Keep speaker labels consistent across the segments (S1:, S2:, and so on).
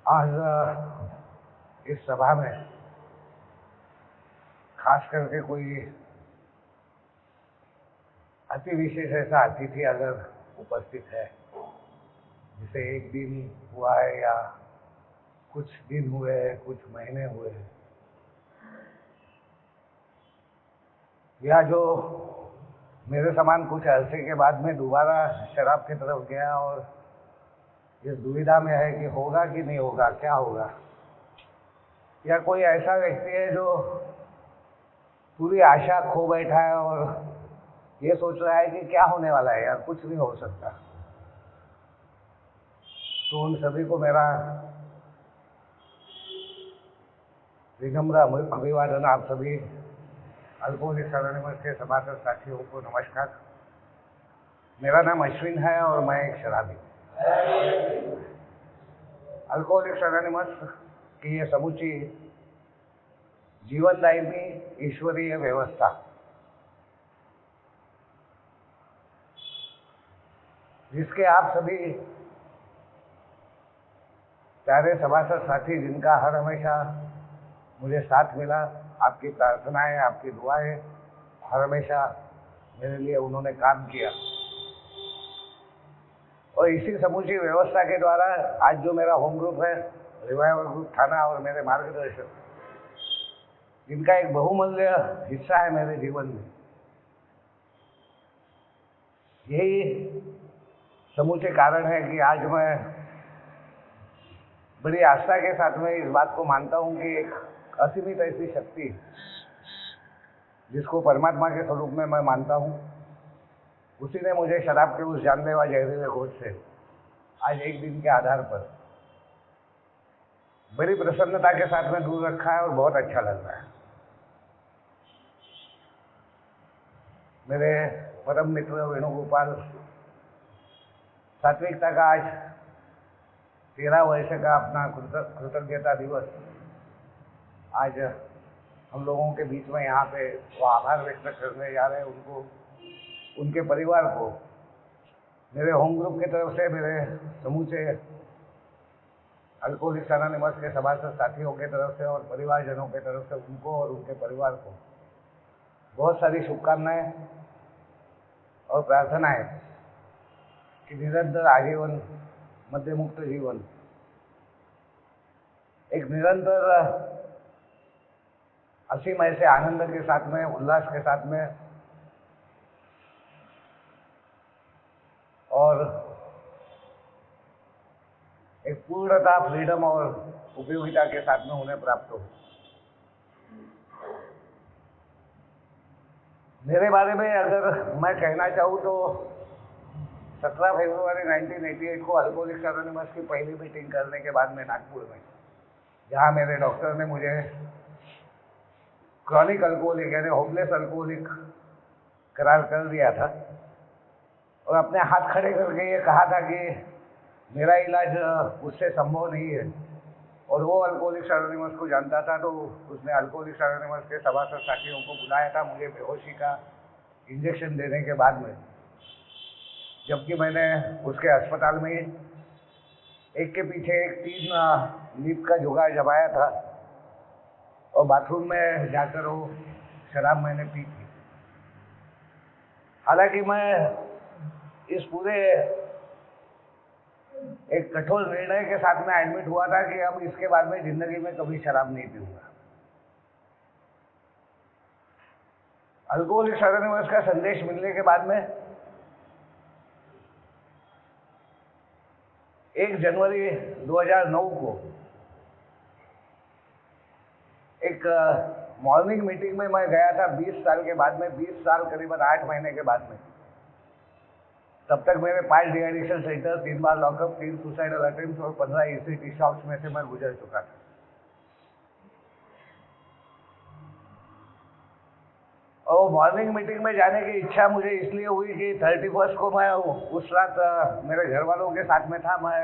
S1: आज इस सभा में खास करके कोई अति विशेष ऐसा अतिथि अगर उपस्थित है जिसे एक दिन हुआ है या कुछ दिन हुए हैं, कुछ महीने हुए हैं, या जो मेरे समान कुछ अरसे के बाद में दोबारा शराब की तरफ गया और इस दुविधा में है कि होगा कि नहीं होगा, क्या होगा, या कोई ऐसा व्यक्ति है जो पूरी आशा खो बैठा है और ये सोच रहा है कि क्या होने वाला है यार, कुछ नहीं हो सकता। तो उन सभी को मेरा विनम्र अभिवादन। आप सभी अल्कोहलिक्स एनोनिमस के सभासद साथियों को नमस्कार। मेरा नाम अश्विन है और मैं एक शराबी। अल्कोहलिक्स एनोनिमस की ये समूची जीवनदायिनी ईश्वरीय व्यवस्था जिसके आप सभी प्यारे सभासद साथी, जिनका हर हमेशा मुझे साथ मिला, आपकी प्रार्थनाएं, आपकी दुआएं, हर हमेशा मेरे लिए उन्होंने काम किया, और इसी समूची व्यवस्था के द्वारा आज जो मेरा होम ग्रुप है, रिवाइवल ग्रुप थाना, और मेरे मार्गदर्शक, जिनका एक बहुमूल्य हिस्सा है मेरे जीवन में, यही समूचे कारण है कि आज मैं बड़ी आस्था के साथ में इस बात को मानता हूं कि एक असीमित ऐसी शक्ति जिसको परमात्मा के स्वरूप में मैं मानता हूं, उसी ने मुझे शराब के उस जानलेवा जहरीले घोट से आज एक दिन के आधार पर बड़ी प्रसन्नता के साथ में दूर रखा है और बहुत अच्छा लग रहा है। मेरे परम मित्र वेणुगोपाल, सात्विकता का आज 13 वर्ष का अपना कृतज्ञता दिवस आज हम लोगों के बीच में यहाँ पे वो आभार व्यक्त करने जा रहे हैं। उनको, उनके परिवार को मेरे होम ग्रुप की तरफ से, मेरे समूचे अल्कोहलिक्स एनोनिमस के सभासद साथियों के तरफ से और परिवारजनों के तरफ से उनको और उनके परिवार को बहुत सारी शुभकामनाएं और प्रार्थनाएं कि निरंतर आजीवन मद्य मुक्त जीवन, एक निरंतर असीम ऐसे आनंद के साथ में, उल्लास के साथ में और एक पूर्णता, फ्रीडम और उपयोगिता के साथ में उन्हें प्राप्त हो। मेरे बारे में अगर मैं कहना चाहूँ तो 17 फरवरी 1988 को अल्कोहलिक्स एनोनिमस की पहली मीटिंग करने के बाद में नागपुर में, जहाँ मेरे डॉक्टर ने मुझे क्रॉनिक अल्कोहलिक यानी होपलेस अल्कोहलिक करार कर दिया था और अपने हाथ खड़े करके ये कहा था कि मेरा इलाज उससे संभव नहीं है, और वो अल्कोहलिक्स एनोनिमस को जानता था, तो उसने अल्कोहलिक्स एनोनिमस के सभासद साथियों को बुलाया था मुझे बेहोशी का इंजेक्शन देने के बाद में, जबकि मैंने उसके अस्पताल में एक के पीछे एक 3 नीप का जुगाड़ जमाया था और बाथरूम में जाकर वो शराब मैंने पी थी। हालांकि मैं इस पूरे एक कठोर निर्णय के साथ में एडमिट हुआ था कि अब इसके बाद में जिंदगी में कभी शराब नहीं पीऊंगा। अल्कोहलिक्स एनोनिमस का संदेश मिलने के बाद में 1 जनवरी 2009 को एक मॉर्निंग मीटिंग में मैं गया था 20 साल के बाद में, 20 साल करीबन 8 महीने के बाद में। तब तक मेरे 5 डिएडिक्शन सेंटर, 3 बार लॉकअप, 3 सुसाइडल अटेम्प्ट और 15 ईसीटी शॉक्स में से मैं गुजर चुका था। और मॉर्निंग मीटिंग में जाने की इच्छा मुझे इसलिए हुई कि 31 को मैं उस रात मेरे घर वालों के साथ में था। मैं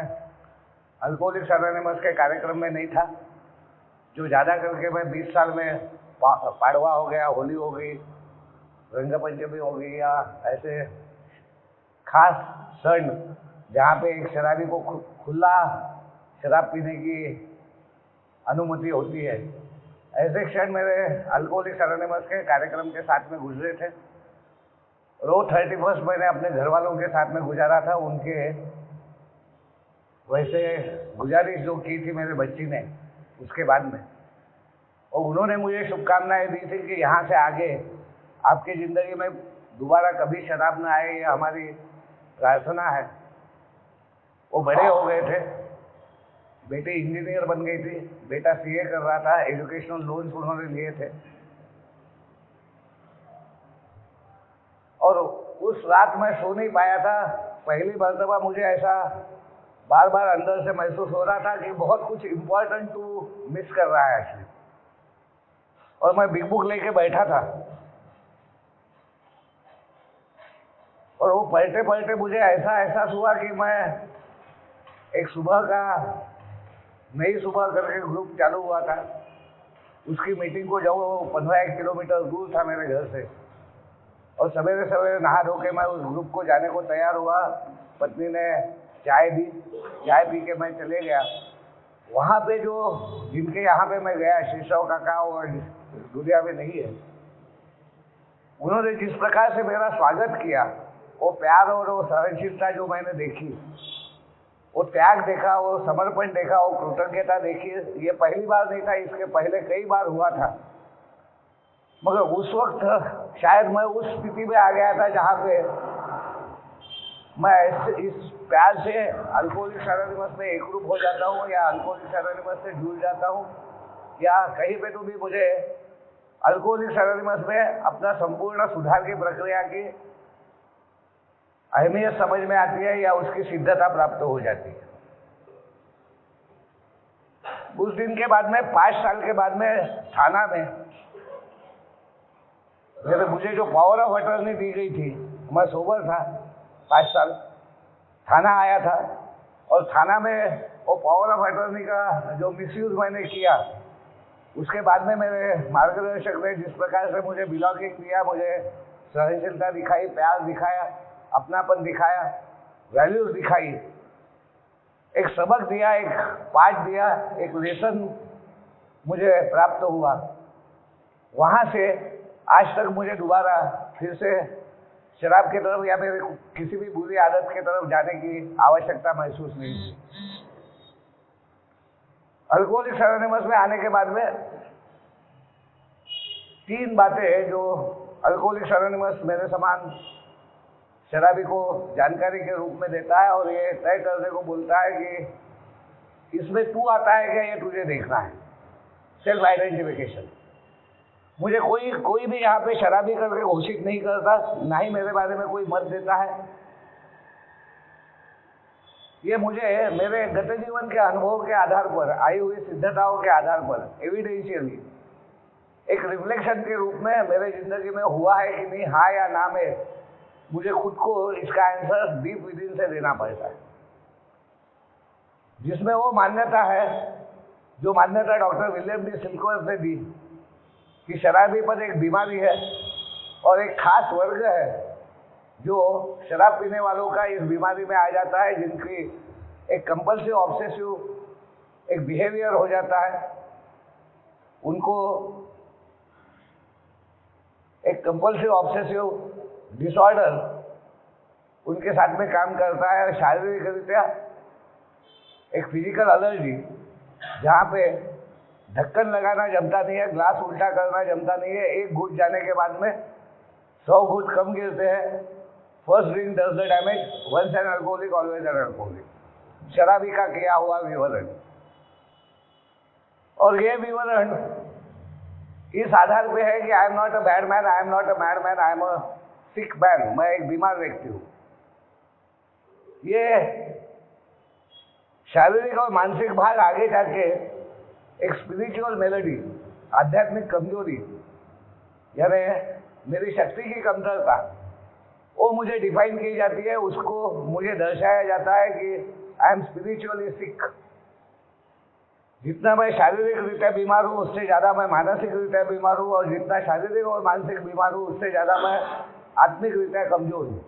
S1: अल्कोहलिक्स एनोनिमस के कार्यक्रम में नहीं था, जो ज़्यादा करके मैं 20 साल में पाड़वा हो गया, होली हो गई, रंग पंचमी हो गई, या ऐसे खास क्षण जहाँ पे एक शराबी को खुला शराब पीने की अनुमति होती है। ऐसे क्षण मेरे अल्कोहलिक्स एनोनिमस के कार्यक्रम के साथ में गुजरे थे। वो 31 मैंने अपने घर वालों के साथ में गुजारा था। उनके वैसे गुजारिश जो की थी मेरे बच्ची ने उसके बाद में, और उन्होंने मुझे शुभकामनाएं दी थी कि यहाँ से आगे आपकी ज़िंदगी में दोबारा कभी शराब ना आए, ये हमारी प्रार्थना है। वो बड़े हो गए थे, बेटी इंजीनियर बन गई थी, बेटा सीए कर रहा था, एजुकेशनल लोन्स उन्होंने लिए थे। और उस रात मैं सो नहीं पाया था। पहली मर्तबा मुझे ऐसा बार बार अंदर से महसूस हो रहा था कि बहुत कुछ इम्पोर्टेंट टू मिस कर रहा है एक्चुअली। और मैं बिग बुक लेके बैठा था और वो पलटे पलटे मुझे ऐसा एहसास हुआ कि मैं एक सुबह का नई सुबह करके ग्रुप चालू हुआ था, उसकी मीटिंग को जाऊँ, वो 15 किलोमीटर दूर था मेरे घर से। और सवेरे सवेरे नहा धो के मैं उस ग्रुप को जाने को तैयार हुआ। पत्नी ने चाय दी, चाय पी के मैं चले गया। वहाँ पे जो जिनके यहाँ पे मैं गया, शिशव काका और दुनिया में नहीं है, उन्होंने जिस प्रकार से मेरा स्वागत किया, वो प्यार और वो सहनशीलता जो मैंने देखी, वो त्याग देखा, वो समर्पण देखा, वो कृतज्ञता देखी, ये पहली बार नहीं था, इसके पहले कई बार हुआ था। मगर उस वक्त शायद मैं उस स्थिति में आ गया था जहाँ पे मैं इस प्यार से अल्कोहलिक्स एनोनिमस में एकरूप हो जाता हूँ, या अल्कोहलिक्स एनोनिमस से जुड़ जाता हूँ, या कहीं पे तो भी मुझे अल्कोहलिक्स एनोनिमस में अपना संपूर्ण सुधार की प्रक्रिया की अहमियत समझ में आती है, या उसकी सिद्धता प्राप्त हो जाती है। उस दिन के बाद में 5 साल के बाद में थाना में मुझे जो पावर ऑफ अटर्नी दी गई थी, मैं सोबर था, 5 साल थाना आया था, और थाना में वो पावर ऑफ अटर्नी का जो मिसयूज मैंने किया, उसके बाद में मेरे मार्गदर्शक ने जिस प्रकार से मुझे बिलॉन्गिंग दिया, मुझे सहनशीलता दिखाई, प्यार दिखाया, अपनापन दिखाया, वैल्यूज दिखाई, एक सबक दिया, एक पाठ दिया, एक लेसन मुझे प्राप्त हुआ। वहाँ से आज तक मुझे दोबारा फिर से शराब की तरफ या मेरे किसी भी बुरी आदत की तरफ जाने की आवश्यकता महसूस नहीं हुई। अल्कोहलिक्स एनोनिमस में आने के बाद में 3 बातें जो अल्कोहलिक्स एनोनिमस मेरे समान शराबी को जानकारी के रूप में देता है, और ये तय करने को बोलता है कि इसमें तू आता है क्या, ये तुझे देखना है। Self identification. मुझे कोई भी यहाँ पे शराबी करके घोषित नहीं करता, ना ही मेरे बारे में कोई मत देता है। ये मुझे मेरे गत जीवन के अनुभव के आधार पर, आई हुई सिद्धताओं के आधार पर, एविडेंशियली एक रिफ्लेक्शन के रूप में मेरे जिंदगी में हुआ है कि नहीं, हाँ या ना में मुझे खुद को इसका आंसर डीप विदिन से देना पड़ता है। जिसमें वो मान्यता है, जो मान्यता डॉक्टर विलियम डी सिल्कवर्थ ने दी कि शराबीपन एक बीमारी है, और एक खास वर्ग है जो शराब पीने वालों का इस बीमारी में आ जाता है, जिनकी एक कंपल्सिव ऑब्सेसिव एक बिहेवियर हो जाता है। उनको एक कंपल्सिव ऑब्सेसिव डिसऑर्डर उनके साथ में काम करता है। शारीरिक रीत्या एक फिजिकल एलर्जी, जहाँ पे ढक्कन लगाना जमता नहीं है, ग्लास उल्टा करना जमता नहीं है, एक घूंट जाने के बाद में 100 घूंट कम गिरते हैं। First drink does the damage, once an alcoholic always an alcoholic. शराबी का किया हुआ विवरण। और ये विवरण इस आधार पे है कि I am not a bad man, I am not a mad man, I am a sick man. मैं एक बीमार व्यक्ति हूँ। ये शारीरिक और मानसिक भाग आगे जाके एक स्पिरिचुअल मेलोडी, आध्यात्मिक कमजोरी, यानी मेरी शक्ति की कमतरता, वो मुझे डिफाइन की जाती है। उसको मुझे दर्शाया जाता है कि आई एम स्पिरिचुअली सिक। जितना मैं शारीरिक रीत्या बीमार हूँ, उससे ज़्यादा मैं मानसिक रीत्या बीमार हूँ, और जितना शारीरिक और मानसिक बीमार हूँ, उससे ज़्यादा मैं आत्मिक रीत्या कमजोर हूँ।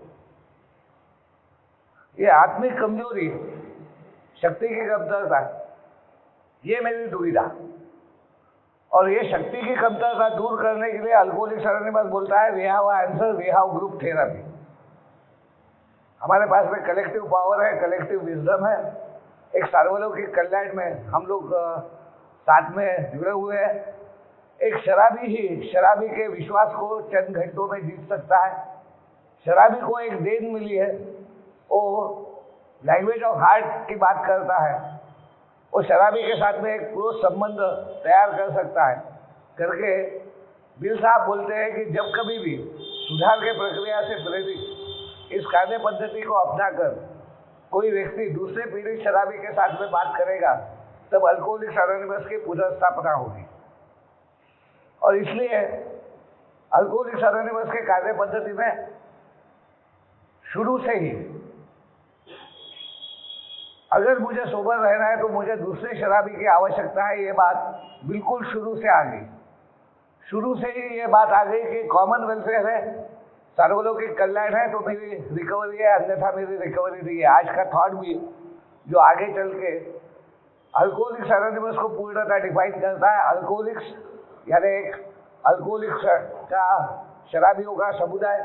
S1: ये आत्मिक कमजोरी, शक्ति की कमतरता ये मेरी दुविधा। और ये शक्ति की कमतरता दूर करने के लिए अल्कोहलिक्स अनोनिमस बोलता है we have answer, we have group therapy. हमारे पास में कलेक्टिव पावर है, कलेक्टिव विजडम है। एक सार्वलौकिक कल्याण में हम लोग साथ में जुड़े हुए हैं। एक शराबी ही शराबी के विश्वास को चंद घंटों में जीत सकता है। शराबी को एक देन मिली है, वो लैंग्वेज ऑफ हार्ट की बात करता है। वो शराबी के साथ में एक क्लोज संबंध तैयार कर सकता है करके बिल साहब बोलते हैं कि जब कभी भी सुधार के प्रक्रिया से प्रेरित इस कार्य पद्धति को अपनाकर कोई व्यक्ति दूसरे पीड़ित शराबी के साथ में बात करेगा तब अल्कोहलिक्स अनोनिमस की पुनर्स्थापना होगी। और इसलिए अल्कोहलिक्स अनोनिमस के कार्य पद्धति में शुरू से ही अगर मुझे सोबर रहना है तो मुझे दूसरे शराबी की आवश्यकता है, ये बात बिल्कुल शुरू से आ गई। शुरू से ही ये बात आ गई कि कॉमन वेलफेयर है, सार्वलौकिक कल्याण है तो मेरी रिकवरी है, अन्यथा मेरी रिकवरी नहीं है। आज का थॉट भी जो आगे चल के अल्कोहलिक्स अनोनिमस को पूर्णतः डिफाइन करता है। अल्कोहलिक्स यानी एक अल्कोहलिक्स का शराबियों का समुदाय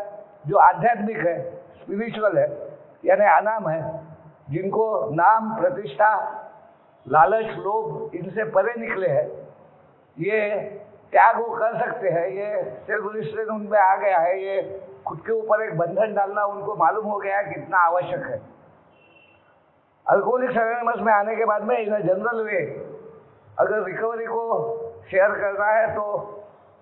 S1: जो आध्यात्मिक है, स्पिरिचुअल है, यानी अनाम है, जिनको नाम, प्रतिष्ठा, लालच, लोभ इनसे परे निकले हैं, ये त्याग वो कर सकते हैं। ये सेल्फ रिस्ट्रेन उनमें आ गया है। ये खुद के ऊपर एक बंधन डालना उनको मालूम हो गया है कितना आवश्यक है। अल्कोहलिक्स अनोनिमस में आने के बाद में इन जनरल वे अगर रिकवरी को शेयर करना है तो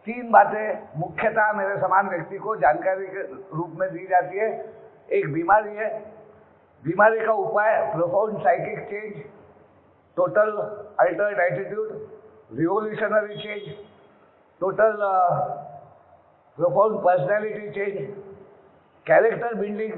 S1: 3 बातें मुख्यतः मेरे समान व्यक्ति को जानकारी के रूप में दी जाती है। एक बीमारी है, बीमारी का उपाय profound psychic change, total Altered attitude, revolutionary change, total profound personality change, character building.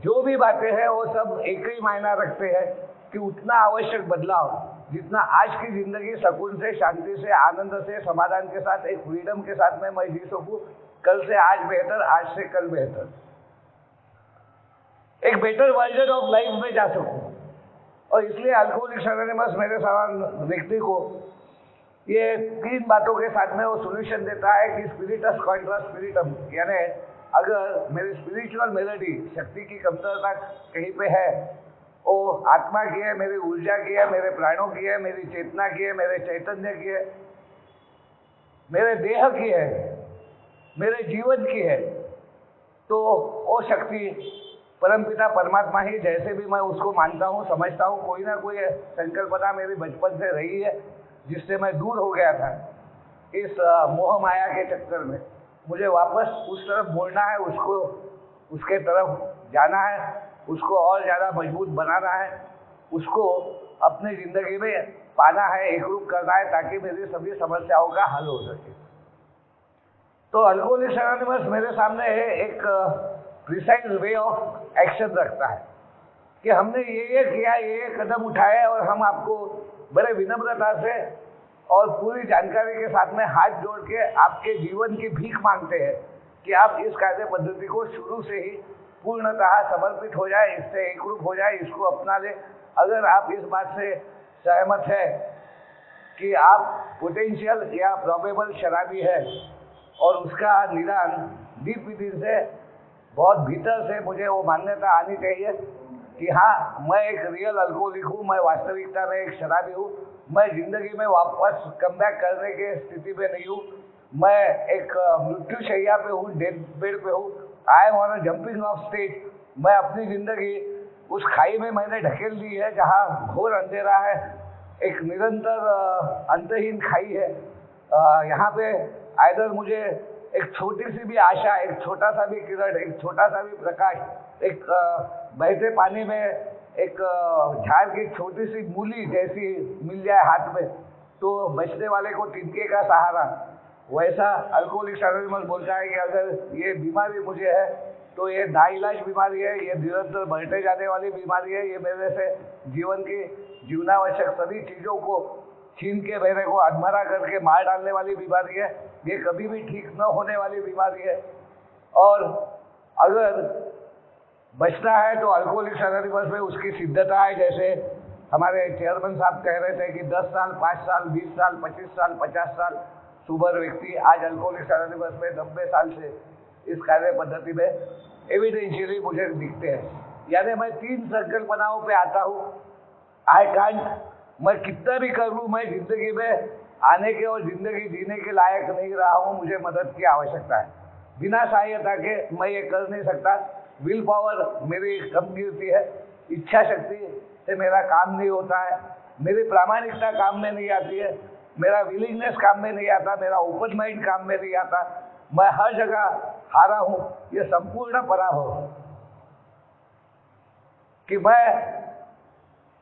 S1: जो भी बातें हैं वो सब एक ही मायना रखते हैं कि उतना आवश्यक बदलाव जितना आज की जिंदगी सुकून से, शांति से, आनंद से, समाधान के साथ, एक फ्रीडम के साथ में मैं जी सकूँ, कल से आज बेहतर, आज से कल बेहतर, एक बेटर वर्जन ऑफ लाइफ में जा सकूं। और इसलिए अल्कोहलिक्स अनोनिमस मेरे समान व्यक्ति को ये 3 बातों के साथ में वो सोल्यूशन देता है कि स्पिरिटस कॉन्ट्रा स्पिरिटम, यानी अगर मेरी स्पिरिचुअल मेलोडी, शक्ति की कमतरता कहीं पे है, वो आत्मा की है, मेरी ऊर्जा की है, मेरे प्राणों की है, मेरी चेतना की है, मेरे चैतन्य की है, मेरे देह की है, मेरे जीवन की है, तो वो शक्ति परमपिता परमात्मा ही, जैसे भी मैं उसको मानता हूँ, समझता हूँ, कोई ना कोई संकल्पना मेरी बचपन से रही है जिससे मैं दूर हो गया था इस मोह माया के चक्कर में। मुझे वापस उस तरफ मुड़ना है, उसको उसके तरफ जाना है, उसको और ज़्यादा मजबूत बनाना है, उसको अपनी ज़िंदगी में पाना है, एकरूप करना है ताकि मेरी सभी समस्याओं का हल हो सके। तो अल्कोहलिक्स अनोनिमस मेरे सामने एक प्रिसाइज वे ऑफ एक्शन रखता है कि हमने ये किया, ये कदम उठाए और हम आपको बड़े विनम्रता से और पूरी जानकारी के साथ में हाथ जोड़ के आपके जीवन की भीख मांगते हैं कि आप इस कार्य पद्धति को शुरू से ही पूर्णतः समर्पित हो जाए, इससे एकरूप हो जाए, इसको अपना ले। अगर आप इस बात से सहमत है कि आप पोटेंशियल या प्रोबेबल शराबी है और उसका निदान डीप विदिन से, बहुत भीतर से मुझे वो मान्यता आनी चाहिए कि हाँ, मैं एक रियल अल्कोहलिक हूँ, मैं वास्तविकता में एक शराबी हूँ, मैं जिंदगी में वापस कम बैक करने के स्थिति में नहीं हूँ, मैं एक मृत्यु शैया पे हूँ, डेथ बेड पे हूँ, I am on a jumping of stage. मैं अपनी जिंदगी उस खाई में मैंने ढकेल दी है जहाँ घोर अंधेरा है, एक निरंतर अंतहीन खाई है। यहाँ पे आइदर मुझे एक छोटी सी भी आशा, एक छोटा सा भी किरण, एक छोटा सा भी प्रकाश, एक बहते पानी में एक झाड़ की छोटी सी मूली जैसी मिल जाए हाथ में तो बचने वाले को तिनके का सहारा, वैसा अल्कोहलिक्स अनोनिमस बोलता है कि अगर ये बीमारी मुझे है तो ये नाइलाज बीमारी है, ये निरंतर बढ़ते जाने वाली बीमारी है, ये मेरे से जीवन की जीवनावश्यक सभी चीज़ों को छीन के मेरे को अधमरा करके मार डालने वाली बीमारी है, ये कभी भी ठीक न होने वाली बीमारी है। और अगर बचना है तो अल्कोहलिक्स अनोनिमस में उसकी सिद्धता है, जैसे हमारे चेयरमैन साहब कह रहे थे कि 10 साल, 5 साल, 20 साल, 25 साल, 50 साल सुबर व्यक्ति आज अल्कोहलिक्स अनोनिमस में 90 साल से इस कार्य पद्धति में एविडेंशियली मुझे दिखते हैं। यानी मैं 3 संकल्पनाओं पे आता हूँ। आई कांट, मैं कितना भी कर लूँ, मैं जिंदगी में आने के और जिंदगी जीने के लायक नहीं रहा हूँ, मुझे मदद की आवश्यकता है। बिना सहायता के मैं ये कर नहीं सकता। विल पावर मेरी कम गिरती है, इच्छा शक्ति से मेरा काम नहीं होता है, मेरी प्रामाणिकता काम में नहीं आती है, मेरा विलिंगनेस काम में नहीं आता, मेरा ओपन माइंड काम में नहीं आता, मैं हर जगह हारा हूँ। ये संपूर्ण पराभव कि मैं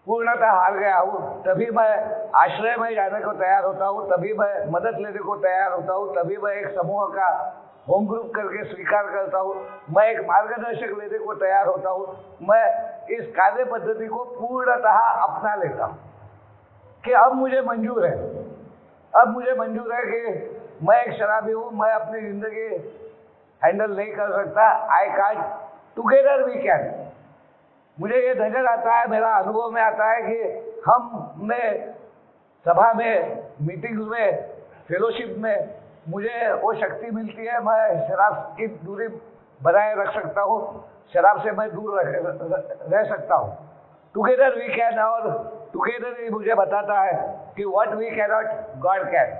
S1: पूर्णतः हार गया हूँ, तभी मैं आश्रय में जाने को तैयार होता हूँ, तभी मैं मदद लेने को तैयार होता हूँ, तभी मैं एक समूह का होम ग्रुप करके स्वीकार करता हूँ, मैं एक मार्गदर्शक लेने को तैयार होता हूँ, मैं इस कार्य पद्धति को पूर्णतः अपना लेता हूँ कि अब मुझे मंजूर है, अब मुझे मंजूर है कि मैं एक शराबी हूँ, मैं अपनी जिंदगी हैंडल नहीं कर सकता। I can't, together we can. मुझे ये नजर आता है, मेरा अनुभव में आता है कि हमने सभा में, मीटिंग्स में, फेलोशिप में मुझे वो शक्ति मिलती है, मैं शराब की दूरी बनाए रख सकता हूँ, शराब से मैं दूर रह सकता हूँ। टुगेदर वी कैन, और टुगेदर ही मुझे बताता है कि what we can not God can.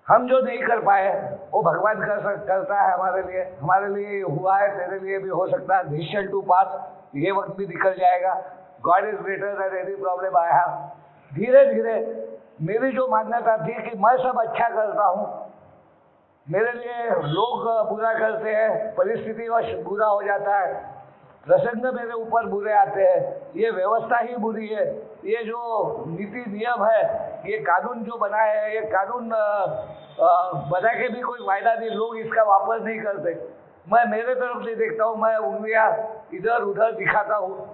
S1: हम जो नहीं कर पाए वो भगवान करता है हमारे लिए। हमारे लिए हुआ है, तेरे लिए भी हो सकता है। दिस शैल टू पास, ये वक्त भी निकल जाएगा। God is greater than any problem I have. धीरे धीरे मेरी जो मान्यता थी कि मैं सब अच्छा करता हूँ, मेरे लिए लोग बुरा करते हैं, परिस्थिति वश बुरा हो जाता है, प्रसंग मेरे ऊपर बुरे आते हैं, ये व्यवस्था ही बुरी है, ये जो नीति नियम है, ये कानून जो बना है, ये कानून बना के भी कोई फायदा नहीं, लोग इसका वापस नहीं करते। मैं मेरे तरफ नहीं देखता हूँ, मैं उंगलियां इधर उधर दिखाता हूँ,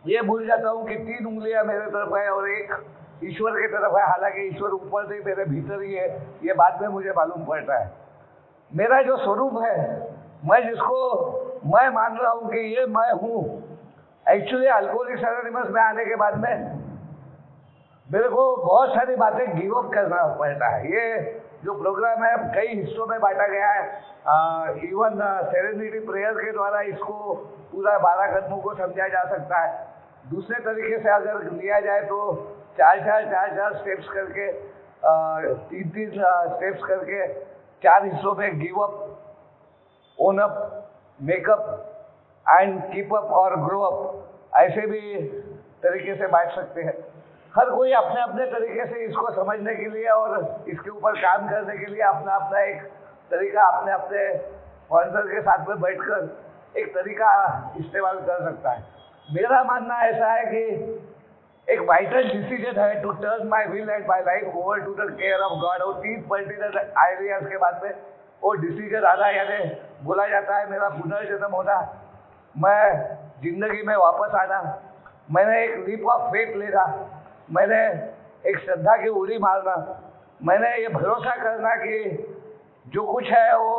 S1: ये भूल जाता हूँ कि 3 उंगलियां मेरे तरफ है और एक ईश्वर की तरफ है। हालांकि ईश्वर ऊपर नहीं, मेरे भीतर ही है, ये बाद में मुझे मालूम पड़ता है। मेरा जो स्वरूप है, मैं जिसको मैं मान रहा हूँ कि ये मैं हूँ, एक्चुअली अल्कोहलिक्स एनोनिमस में आने के बाद में मेरे को बहुत सारी बातें गिव अप करना पड़ता है। ये जो प्रोग्राम है कई हिस्सों में बांटा गया है, इवन सेरेनिटी प्रेयर के द्वारा इसको पूरा 12 कदमों को समझा जा सकता है। दूसरे तरीके से अगर लिया जाए तो 4 स्टेप्स करके, 3 स्टेप्स करके 4 हिस्सों में give up, own up, makeup and keep up और ग्रो अप, ऐसे भी तरीके से बांट सकते हैं। हर कोई अपने अपने तरीके से इसको समझने के लिए और इसके ऊपर काम करने के लिए अपना अपना एक तरीका अपने अपने स्पॉन्सर के साथ में बैठकर एक तरीका इस्तेमाल कर सकता है। मेरा मानना ऐसा है कि एक वाइटल डिसीजन है to turn my will and my life over to the care of God. और 3 पर्टिकुलर आइडियाज के बाद में वो डिसीजन आना, यानी बोला जाता है मेरा पुनर्जन्म होना, मैं जिंदगी में वापस आना, मैंने एक लीप ऑफ फेथ लेना, मैंने एक श्रद्धा की उड़ी मारना, मैंने ये भरोसा करना कि जो कुछ है वो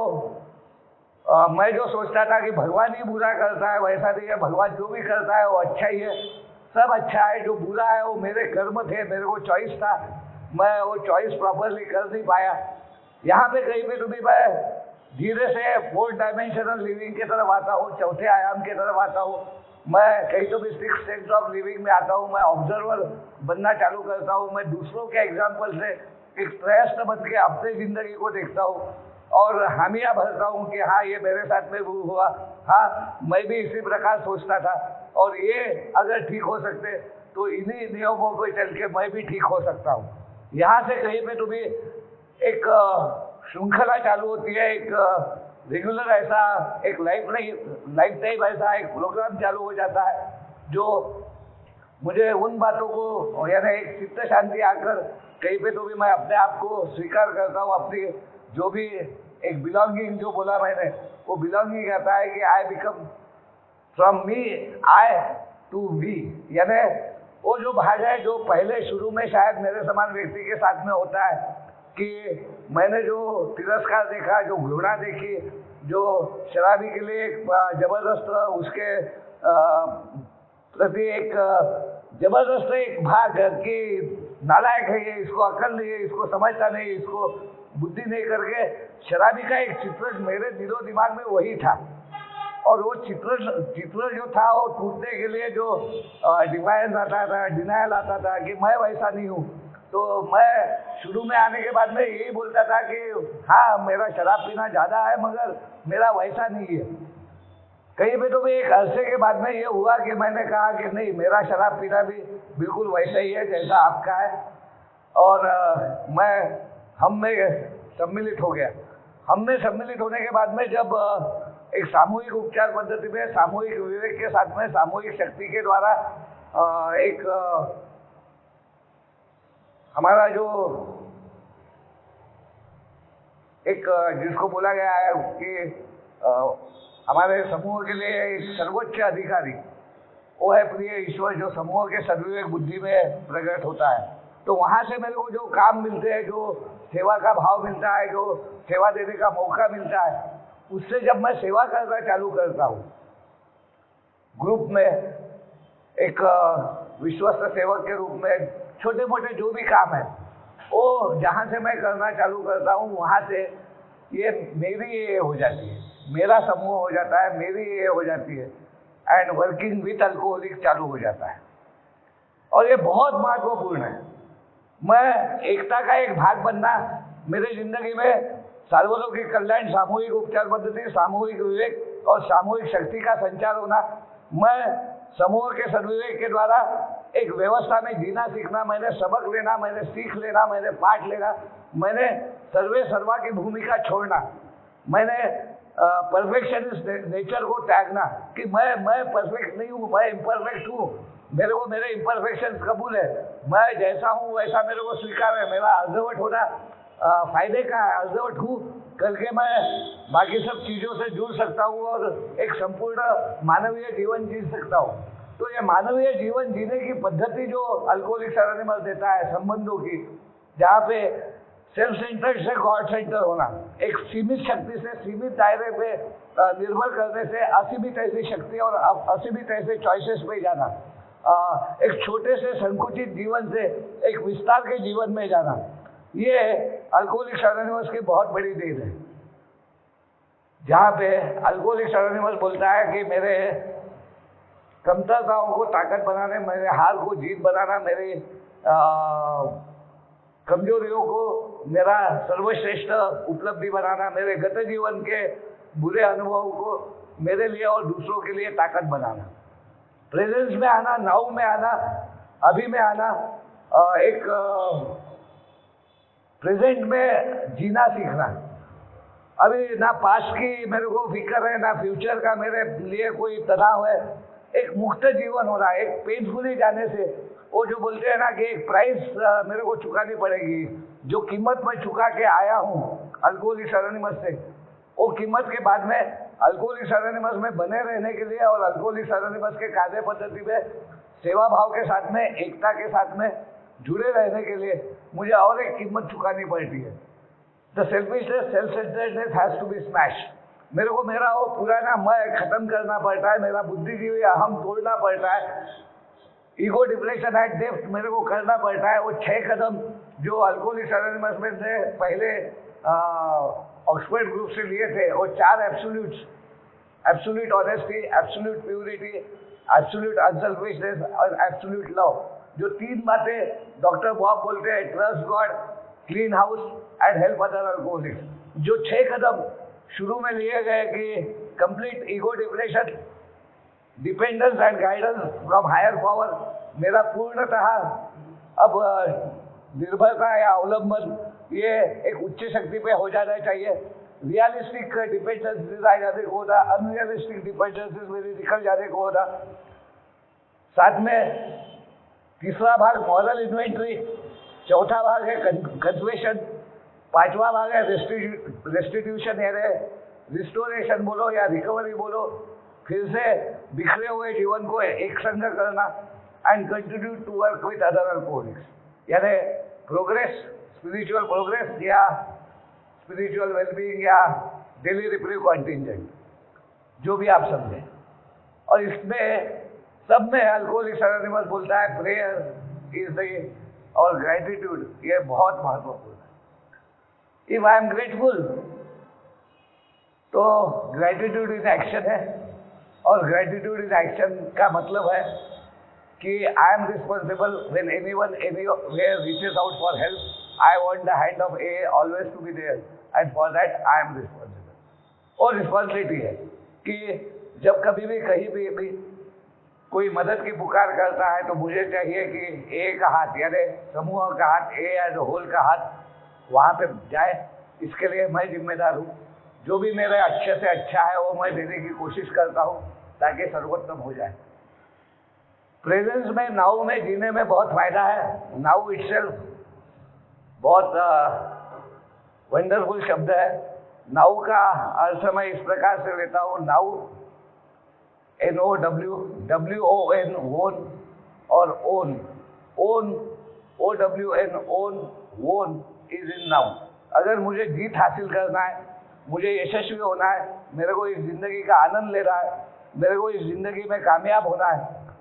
S1: मैं जो सोचता था कि भगवान ही बुरा करता है, वैसा नहीं है। भगवान जो भी करता है वो अच्छा ही है, सब अच्छा है। जो बुरा है वो मेरे कर्म थे, मेरे को चॉइस था, मैं वो चॉइस प्रॉपरली कर नहीं पाया। यहाँ पे कहीं पे भी मैं धीरे से 4 डायमेंशनल लिविंग की तरफ आता हूँ, चौथे आयाम की तरफ आता हूँ। मैं कहीं तो भी 6 स्टेज ऑफ लिविंग में आता हूँ, मैं ऑब्जर्वर बनना चालू करता हूँ, मैं दूसरों के एग्जाम्पल से एक प्रयस्न बन के अपनी जिंदगी को देखता हूँ और हामियाँ भरता हूँ कि हाँ ये मेरे साथ में हुआ, हाँ मैं भी इसी प्रकार सोचता था और ये अगर ठीक हो सकते तो इन्हीं नियमों पर चल के मैं भी ठीक हो सकता हूँ। यहाँ से कहीं पे तो भी एक श्रृंखला चालू होती है, एक रेगुलर ऐसा एक लाइफ टाइम ऐसा एक प्रोग्राम चालू हो जाता है जो मुझे उन बातों को, यानी एक चित्त शांति आकर कहीं पे तो भी मैं अपने आप को स्वीकार करता हूँ। अपनी जो भी एक बिलोंगिंग जो बोला मैंने, वो बिलोंगिंग आता है कि I become from me I to we, यानी वो जो भाग है जो पहले शुरू में शायद मेरे समान व्यक्ति के साथ में होता है कि मैंने जो तिरस्कार देखा, जो घृणा देखी, जो शराबी के लिए एक जबरदस्त उसके प्रति एक जबरदस्त एक भाग कि नालायक है ये, इसको अकल नहीं है, इसको समझता नहीं, इसको बुद्धि नहीं करके शराबी का एक चित्र मेरे दिलो दिमाग में वही था। और वो चित्र जो था वो टूटने के लिए जो डिफायंस आता था, डिनायल आता था कि मैं वैसा नहीं हूँ। तो मैं शुरू में आने के बाद में यही बोलता था कि हाँ मेरा शराब पीना ज़्यादा है मगर मेरा वैसा नहीं है। कहीं पे तो भी एक अरसे के बाद में ये हुआ कि मैंने कहा कि नहीं, मेरा शराब पीना भी बिल्कुल वैसा ही है जैसा आपका है। और मैं हम में सम्मिलित हो गया। हम में सम्मिलित होने के बाद में जब एक सामूहिक उपचार पद्धति में सामूहिक विवेक के साथ में सामूहिक शक्ति के द्वारा एक हमारा जो एक जिसको बोला गया है कि हमारे समूह के लिए एक सर्वोच्च अधिकारी वो है प्रिय ईश्वर, जो समूह के सद्विवेक बुद्धि में प्रकट होता है। तो वहाँ से मेरे को जो काम मिलते हैं, जो सेवा का भाव मिलता है, जो सेवा देने का मौका मिलता है, उससे जब मैं सेवा करना चालू करता हूँ ग्रुप में एक विश्वस्त सेवक के रूप में, छोटे मोटे जो भी काम है वो जहाँ से मैं करना चालू करता हूँ वहाँ से ये मेरी ये हो जाती है, मेरा समूह हो जाता है, मेरी ये हो जाती है एंड वर्किंग विथ अल्कोहलिक चालू हो जाता है। और ये बहुत महत्वपूर्ण है। मैं एकता का एक भाग बनना मेरे जिंदगी में सार्वजनिक कल्याण, सामूहिक उपचार पद्धति, सामूहिक विवेक और सामूहिक शक्ति का संचार होना, मैं समूह के सद्विवेक के द्वारा एक व्यवस्था में जीना सीखना, मैंने सबक लेना, मैंने सीख लेना, मैंने पाठ लेना, मैंने सर्वे सर्वा की भूमिका छोड़ना, मैंने परफेक्शनिस्ट नेचर को त्यागना कि मैं परफेक्ट नहीं हूँ, मैं इम्परफेक्ट हूँ, मेरे को मेरे इम्परफेक्शन कबूल है, मैं जैसा हूँ वैसा मेरे को स्वीकार है, मेरा अर्धवट होना फायदे का है, अर्धवट हूँ करके मैं बाकी सब चीज़ों से जुड़ सकता हूँ और एक संपूर्ण मानवीय जीवन जी सकता हूँ। तो ये मानवीय जीवन जीने की पद्धति जो अल्कोहलिक्स एनोनिमस देता है, संबंधों की, जहाँ पे सेल्फ सेंटर्ड से गॉड सेंटर होना, एक सीमित शक्ति से सीमित दायरे पे निर्भर करने से असीमित ऐसी शक्ति और असीमित ऐसे चॉइसेस पे जाना, एक छोटे से संकुचित जीवन से एक विस्तार के जीवन में जाना, ये अल्कोहलिक्स एनोनिमस की बहुत बड़ी देन है। जहाँ पे अल्कोहलिक्स एनोनिमस बोलता है कि मेरे कमतरताओं को ताकत बनाने, मेरे हार को जीत बनाना, मेरे कमजोरियों को मेरा सर्वश्रेष्ठ उपलब्धि बनाना, मेरे गत जीवन के बुरे अनुभवों को मेरे लिए और दूसरों के लिए ताकत बनाना, प्रेजेंस में आना, नाउ में आना, अभी में आना, एक प्रेजेंट में जीना सीखना। अभी ना पास्ट की मेरे को फिक्र है, ना फ्यूचर का मेरे लिए कोई तनाव है, एक मुक्त जीवन हो रहा है। एक पेनफुली जाने से वो जो बोलते हैं ना कि एक प्राइस मेरे को चुकानी पड़ेगी, जो कीमत मैं चुका के आया हूँ अल्कोहलिक्स एनोनिमस से, वो कीमत के बाद में अल्कोहलिक्स एनोनिमस में बने रहने के लिए और अल्कोहलिक्स एनोनिमस के कार्य पद्धति में सेवा भाव के साथ में, एकता के साथ में जुड़े रहने के लिए मुझे और एक कीमत चुकानी पड़ती है। The selfishness, self centredness has to be smash. मेरे को मेरा वो पुराना मैं खत्म करना पड़ता है, मेरा बुद्धिजीवी अहम तोड़ना पड़ता है, ईगो डिप्रेशन एट डेप्थ मेरे को करना पड़ता है। वो 6 कदम जो अल्कोहलिक्स एनोनिमस में से पहले ऑक्सफोर्ड ग्रुप से लिए थे, वो 4 absolutes, absolute honesty, absolute purity, absolute unselfishness और एब्सोल्यूट लव, जो 3 बातें डॉक्टर बॉब बोलते हैं, trust God, clean house and help other alcoholics. जो 6 कदम शुरू में लिए गए कि complete ego depression, dependence and guidance from higher power, मेरा पूर्णतः अब निर्भरता या अवलंबन ये एक उच्च शक्ति पे हो जाना चाहिए। रियलिस्टिक डिपेंडेंस आ जाने को होता, अनरियलिस्टिक डिपेंडेंसेस मेरी निकल जाने को होता। साथ में तीसरा भाग मॉरल इन्वेंट्री, चौथा भाग है कन्फेशन, 5वां भाग है रेस्टिट्यूशन यानी रिस्टोरेशन बोलो या रिकवरी बोलो, फिर से बिखरे हुए जीवन को एक संग करना and continue to work with other alcoholics, यानी प्रोग्रेस, स्पिरिचुअल प्रोग्रेस या स्पिरिचुअल वेलबीइंग या डेली रिप्रीव कॉन्टिजेंट, जो भी आप समझें। और इसमें सब में अल्कोहलिक्स एनोनिमस बोलता है प्रेयर इज द और ग्रेटिट्यूड, ये बहुत महत्वपूर्ण है। इफ आई एम ग्रेटफुल तो ग्रेटिट्यूड इज एक्शन है, और ग्रेटिट्यूड इज एक्शन का मतलब है कि I am responsible when anyone anywhere reaches out for help, I want the hand of A always to be there and for that I am responsible. और responsibility है कि जब कभी भी कहीं भी कोई मदद की पुकार करता है तो मुझे चाहिए कि ए का हाथ यानी समूह का हाथ, ए एज होल का हाथ वहाँ पे जाए। इसके लिए मैं जिम्मेदार हूँ। जो भी मेरे अच्छे से अच्छा है वो मैं देने की कोशिश करता हूँ ताकि सर्वोत्तम हो जाए। प्रेजेंस में नाउ में जीने में बहुत फायदा है। नाउ इटसेल्फ बहुत वंडरफुल शब्द है। नाउ का अर्थ मैं इस प्रकार से लेता हूँ, नाउ NOW, WON, वोन और ओन, ओन OWN, ओन, वोन इज इन नाउ। अगर मुझे जीत हासिल करना है, मुझे यशस्वी होना है, मेरे को इस जिंदगी का आनंद लेना है, मेरे को इस जिंदगी में कामयाब होना है,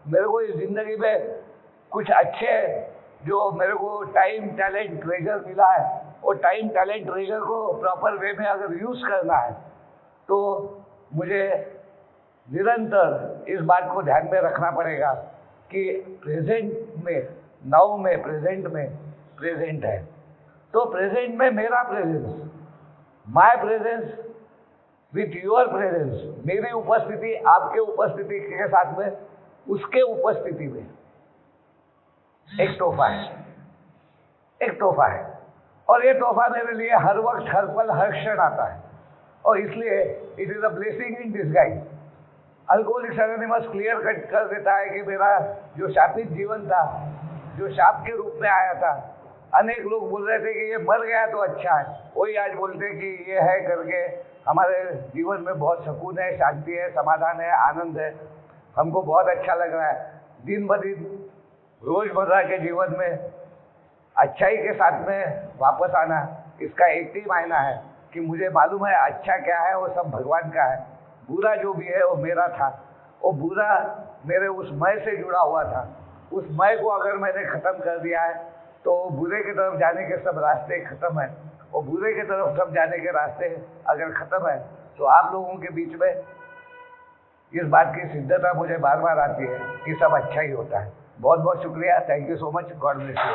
S1: मेरे को इस जिंदगी में कुछ अच्छे जो मेरे को टाइम टैलेंट ट्रेजर मिला है, वो टाइम टैलेंट ट्रेजर को प्रॉपर वे में अगर यूज करना है तो मुझे निरंतर इस बात को ध्यान में रखना पड़ेगा कि प्रेजेंट में, नाउ में, प्रेजेंट में प्रेजेंट है। तो प्रेजेंट में मेरा presence, my presence with your presence, मेरी उपस्थिति आपके उपस्थिति के साथ में, उसके उपस्थिति में एक तोहफा है, एक तोहफा है। और ये तोहफा मेरे लिए हर वक्त, हर पल, हर क्षण आता है, और इसलिए it is a blessing in disguise. Alcoholics anonymous clear cut कर देता है कि मेरा जो शापित जीवन था, जो शाप के रूप में आया था, अनेक लोग बोल रहे थे कि ये मर गया तो अच्छा है, वही आज बोलते कि ये है करके हमारे जीवन में बहुत सुकून है, शांति है, समाधान है, आनंद है, हमको बहुत अच्छा लग रहा है। दिन ब दिन रोजमर्रा के जीवन में अच्छाई के साथ में वापस आना, इसका एक ही मायना है कि मुझे मालूम है अच्छा क्या है वो सब भगवान का है, बुरा जो भी है वो मेरा था, वो बुरा मेरे उस मय से जुड़ा हुआ था। उस मय को अगर मैंने खत्म कर दिया है तो बुरे की तरफ जाने के सब रास्ते खत्म है, और बुरे की तरफ सब जाने के रास्ते अगर खत्म है तो आप लोगों के बीच में इस बात की सिद्धता मुझे बार बार आती है कि सब अच्छा ही होता है। बहुत बहुत शुक्रिया, thank you so much, God bless you.